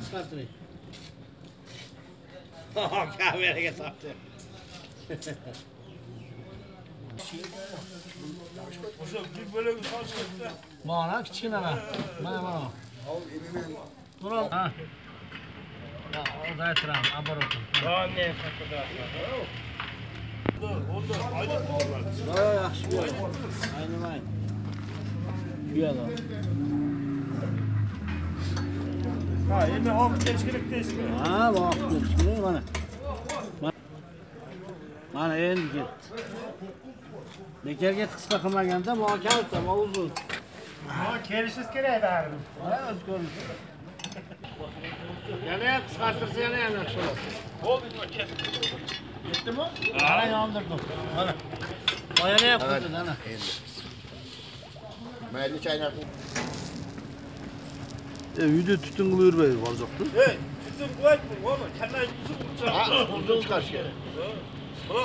Çıkartırayım. Kameraga tortdi. O'sha bir bo'lak sochda. Mana kichkina mana. Turib. Ha. Ha, o'zaytiram, оборотом. Ha, ne haqida? Onda aytib bo'ladi. Ha, yaxshi bo'ladi. Aynimaydi. Kuyadi. Ha, endi olib kelish kerak deysizmi? Ha, olib kelish kerak mana. Mana endi ketdi. Bekarga qisqa qilmaganda bu kalta, bu uzun. Ha, kelishingiz kerak baribir. Ha, o'z ko'rish. Yana ham qisqartirsa yana ham yaxshi bo'ladi. Bo'ldi, ketdi. Ketdimi? Mana yondirdim. Mana. Yana ham qildi, ana. Mayli chaynak. Uyda tutun qilib yurmay borjoqdi. Hey, tutun qo'yibmi? Mana kanay uzun bo'lsa. Ha, uzun chiqarish kerak.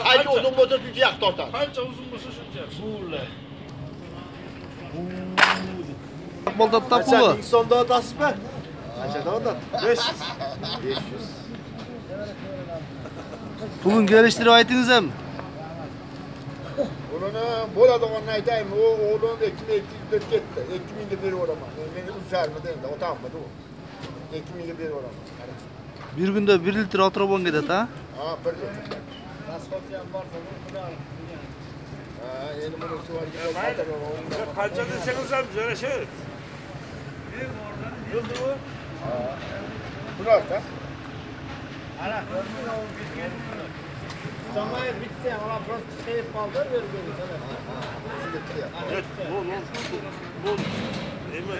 Qancha uzun bo'lsa shuncha yaxshi tortadi. Qancha uzun bo'lsa shuncha yaxshi. Bular. Boldatda Sen puli. insonda otasizmi? Qanchada otat? 500. Pulun kelishtirib aytingiz ham. Ularni bo'ladiganini aytaymi? O o'g'lim 2000 ketdi. 2000 ga berib yuboraman. Meni uzarmidi endi, otammidi u. 2000 ga berib yuboraman. Bir kunda 1 litr atrobon ketadi, ha? Ha, 1 litr. Transportga ham borsa, bular. Ha, endi buni suvarga Qancha desangiz ham yarashadi. Bildimi? Ha. Bularda. Ana, Tamay bitti, ona просто keyif kaldı, vermedi sana. Evet, bu. Nima?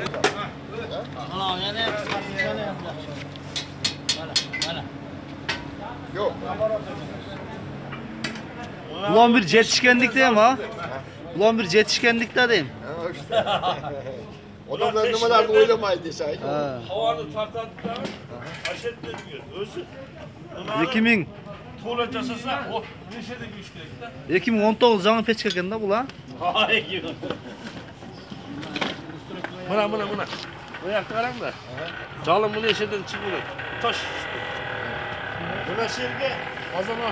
Ana, yana qisqartirsa yana ham yaxshi. Mana. Yo'q. Ulan bir yetişkenlikte ham, ha? Ulan bir yetişkenlikte deyim. Ha, işte. Odamlar nimalarni o'ylamaydi desay. Ha. Havoni tortadilar. Ashetda diyor. O'zi. 2000 to'la jasasa, o nechada kuch kerakda? 2019 жаңы печка ekan da bu lan. Hayır. Mana. Bu yoqqa qarangda. Jolim buni eshidan chiqib. Tosh. Buna sherga ozonoq